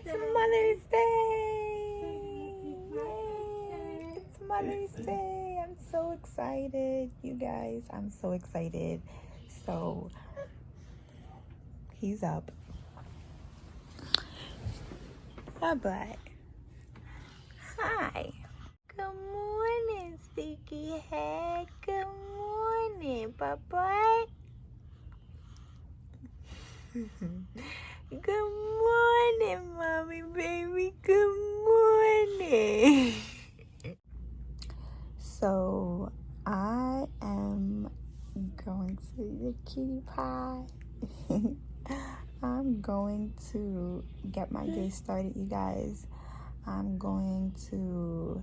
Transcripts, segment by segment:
It's Mother's Day! Yay! It's Mother's Day! I'm so excited, you guys. I'm so excited. So, he's up. Bye-bye. Hi. Good morning, Sticky Head. Good morning, bye-bye. Good morning, mommy baby. Good morning. So I am going to the cutie pie. I'm going to get my day started, you guys. I'm going to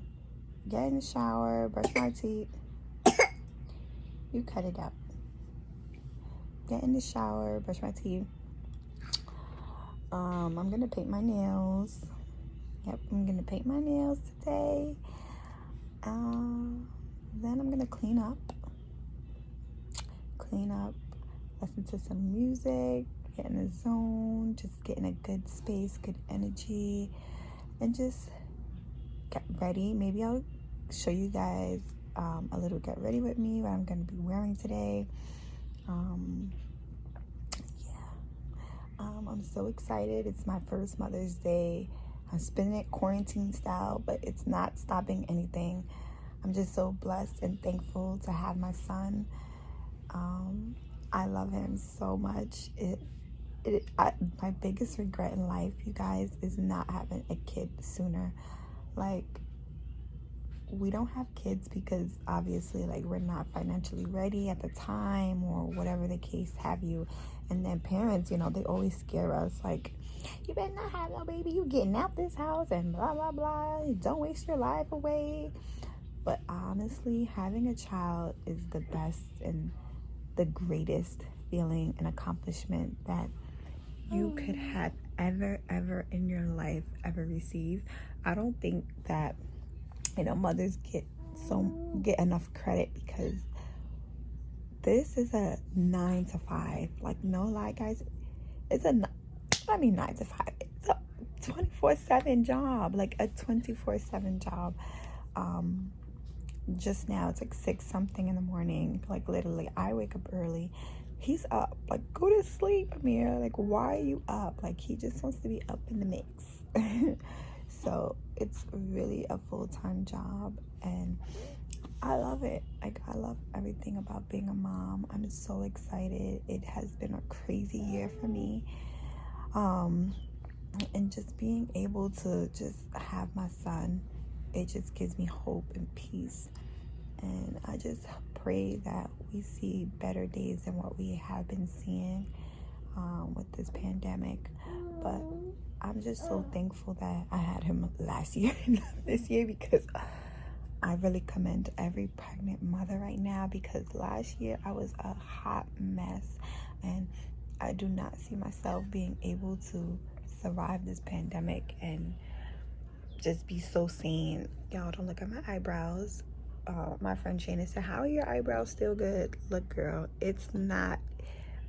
get in the shower, brush my teeth. You cut it out. Get in the shower, brush my teeth. I'm gonna paint my nails. Yep, I'm gonna paint my nails today. Then I'm gonna clean up, listen to some music, get in the zone, just get in a good space, good energy, and just get ready. Maybe I'll show you guys a little get ready with me, what I'm gonna be wearing today. I'm so excited. It's my first Mother's Day. I'm spending it quarantine style, but it's not stopping anything. I'm just so blessed and thankful to have my son. I love him so much. My biggest regret in life, you guys, is not having a kid sooner. Like, we don't have kids because obviously, like, we're not financially ready at the time, or whatever the case have you. And then parents, you know, they always scare us, like, you better not have no baby, you getting out this house and blah blah blah, don't waste your life away. But honestly, having a child is the best and the greatest feeling and accomplishment that you could have ever in your life ever receive. I don't think that, you know, mothers get enough credit, because this is a 9 to 5. Like, no lie, guys, it's 9 to 5. It's a 24/7 job, like a 24/7 job. Just now it's like 6 something in the morning. Like, literally, I wake up early. He's up. Like, go to sleep, Amir. Like, why are you up? Like, he just wants to be up in the mix. So it's really a full-time job, and I love it. Like, I love everything about being a mom. I'm so excited. It has been a crazy year for me. And just being able to just have my son, it just gives me hope and peace. And I just pray that we see better days than what we have been seeing with this pandemic. But I'm just so thankful that I had him last year and not this year, because I really commend every pregnant mother right now, because last year I was a hot mess, and I do not see myself being able to survive this pandemic and just be so sane. Y'all, don't look at my eyebrows. My friend Shana said, how are your eyebrows still good? Look, girl, it's not.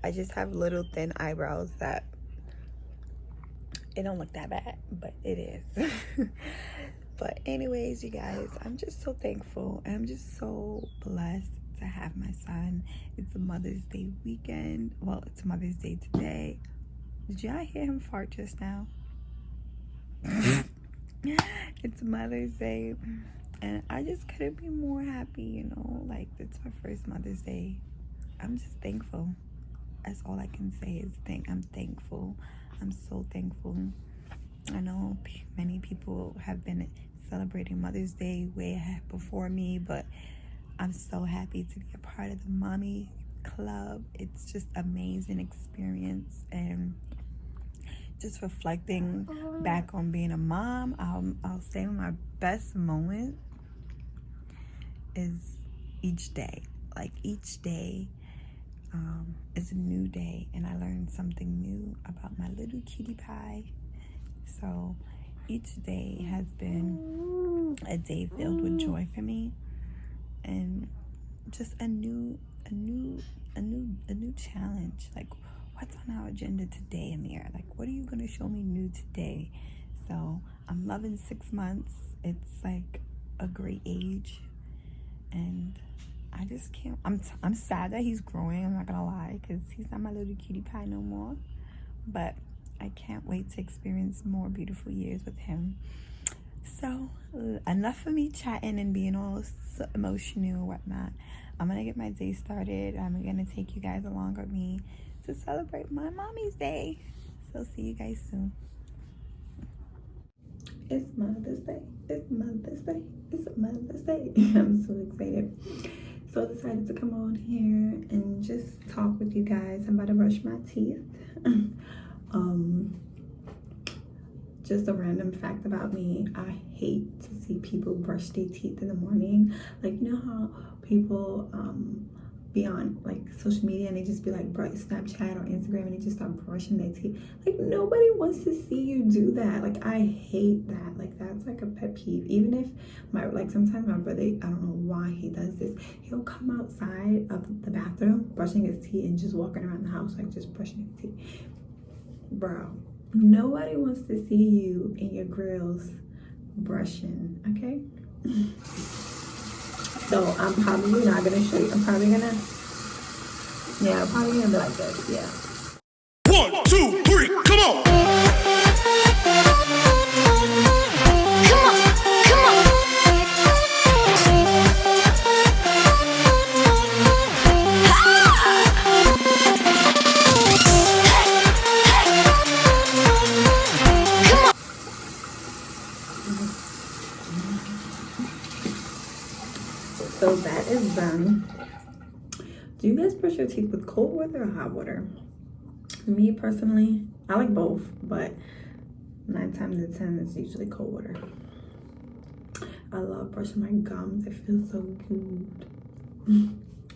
I just have little thin eyebrows that it don't look that bad, but it is. But anyways, you guys, I'm just so thankful, and I'm just so blessed to have my son. It's a Mother's Day weekend. Well, it's Mother's Day today. Did y'all hear him fart just now? It's Mother's Day, and I just couldn't be more happy, you know. Like, it's my first Mother's Day. I'm just thankful. That's all I can say is I'm thankful. I'm so thankful. I know many people have been celebrating Mother's Day way ahead before me, but I'm so happy to be a part of the mommy club. It's just amazing experience, and just reflecting back on being a mom, I'll say my best moment is each day. Like, each day is a new day, and I learned something new about my little cutie pie. So each day has been a day filled with joy for me, and just a new challenge. Like, what's on our agenda today, Amir? Like, what are you going to show me new today So I'm loving 6 months. It's like a great age, and I just can't. I'm sad that he's growing. I'm not gonna lie, because he's not my little cutie pie no more. But I can't wait to experience more beautiful years with him. So enough of me chatting and being all emotional or whatnot. I'm gonna get my day started. I'm gonna take you guys along with me to celebrate my mommy's day. So see you guys soon. It's Mother's Day. It's Mother's Day. It's Mother's Day. I'm so excited. So I decided to come on here and just talk with you guys. I'm about to brush my teeth. Just a random fact about me, I hate to see people brush their teeth in the morning. Like, you know how people be on like social media and they just be like Snapchat or Instagram and they just start brushing their teeth. Like, nobody wants to see you do that. Like, I hate that. Like, that's like a pet peeve. Even if sometimes my brother, I don't know why he does this, he'll come outside of the bathroom brushing his teeth and just walking around the house like just brushing his teeth. Bro, nobody wants to see you in your grills brushing, okay? So I'm probably not gonna show you. I'm probably gonna be like this, yeah. 1, 2, 3, come on! So that is done. Do you guys brush your teeth with cold water or hot water? Me personally, I like both, but 9 times out of 10 it's usually cold water. I love brushing my gums. It feels so good.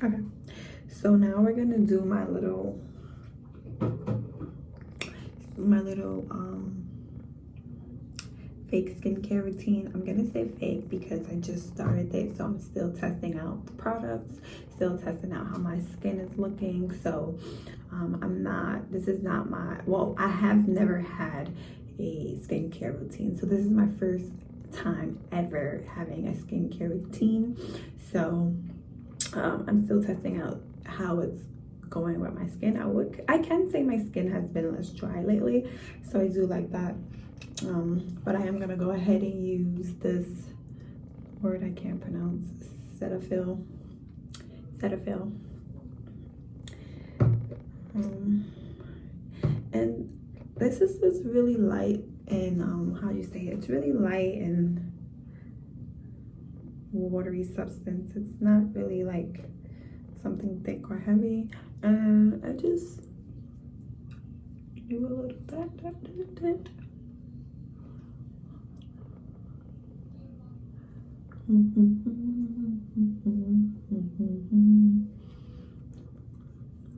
Okay, so now we're gonna do my little fake skincare routine. I'm gonna say fake because I just started it, so I'm still testing out the products, still testing out how my skin is looking. So this is not my, well, I have never had a skincare routine, so this is my first time ever having a skincare routine. So I'm still testing out how it's going with my skin. I can say my skin has been less dry lately, so I do like that. But I am gonna go ahead and use this word I can't pronounce, Cetaphil. And this is just really light and how you say it? It's really light and watery substance. It's not really like something thick or heavy. And I just do a little that.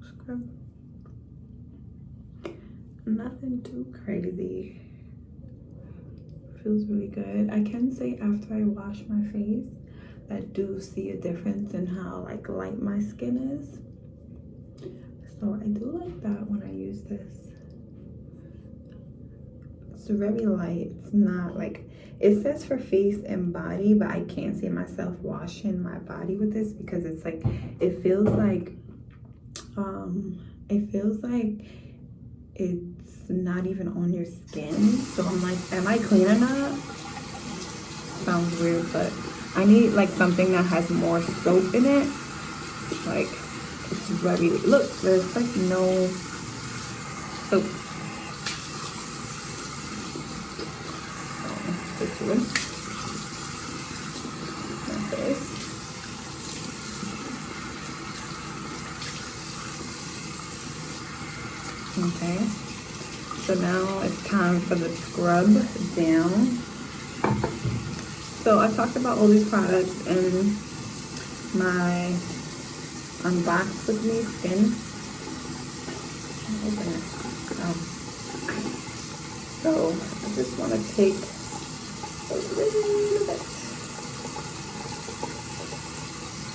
Scrub. Nothing too crazy. Feels really good. I can say after I wash my face, I do see a difference in how like light my skin is. So I do like that when I use this. It's very light. It's not like, it says for face and body, but I can't see myself washing my body with this because it's like, it feels like it's not even on your skin. So I'm like, am I clean or not? Sounds weird, but I need like something that has more soap in it. Like, it's very, look, there's like no soap. This one. Like this. Okay. So now it's time for the scrub down. So I talked about all these products in my Unbox With Me skin. Open it. Oh. So I just want to take a little bit.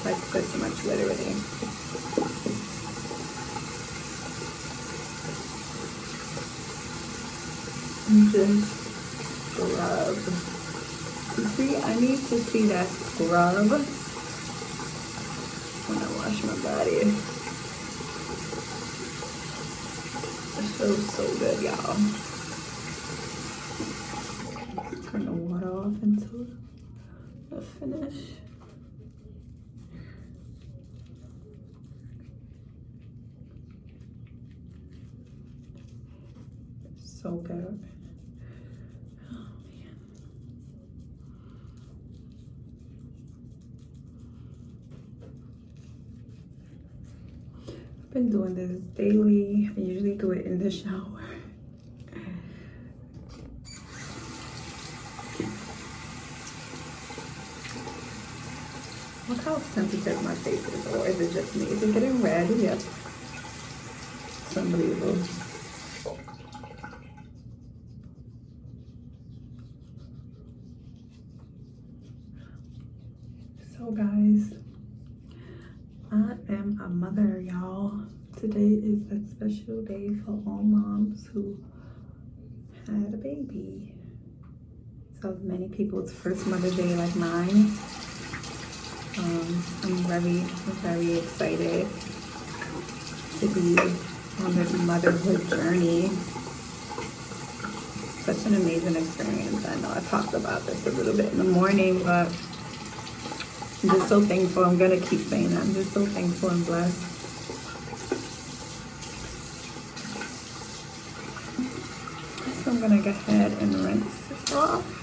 Like this much, literally. And just scrub. You see, I need to see that scrub when I wash my body. It feels so good, y'all. Turn the water off until the finish. So good. Oh man. I've been doing this daily. I usually do it in the shower. Look how sensitive my face is, or is it just me? Is it getting red? Yep. It's unbelievable. So guys, I am a mother, y'all. Today is a special day for all moms who had a baby. So many people's first Mother's Day like mine. I'm very excited to be on this motherhood journey. Such an amazing experience. I know I talked about this a little bit in the morning, but I'm just so thankful. I'm gonna keep saying that. I'm just so thankful and blessed. So I'm gonna go ahead and rinse this off.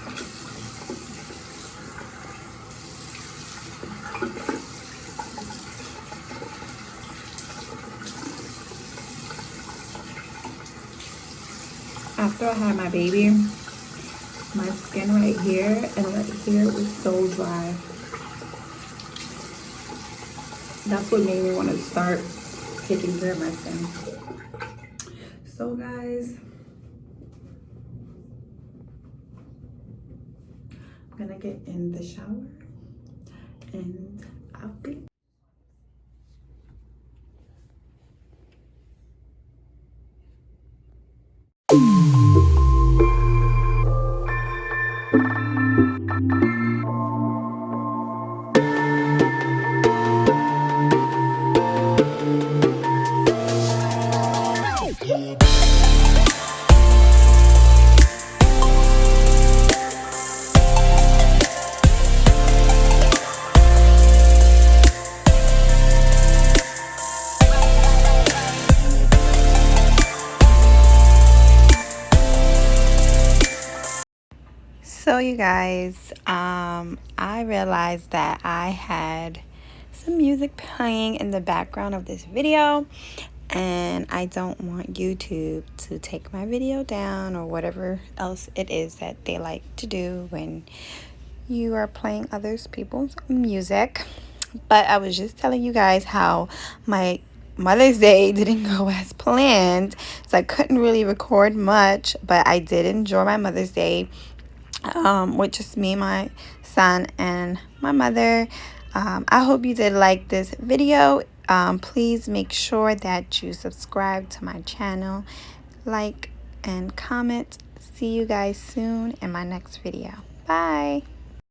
After I had my baby, my skin right here and right here was so dry. That's what made me want to start taking care of my skin. So guys, I'm gonna get in the shower and I'll be. So you guys, I realized that I had some music playing in the background of this video, and I don't want YouTube to take my video down or whatever else it is that they like to do when you are playing others people's music. But I was just telling you guys how my Mother's Day didn't go as planned, so I couldn't really record much, but I did enjoy my Mother's Day with just me, my son, and my mother. I hope you did like this video. Please make sure that you subscribe to my channel, like and comment. See you guys soon in my next video. Bye.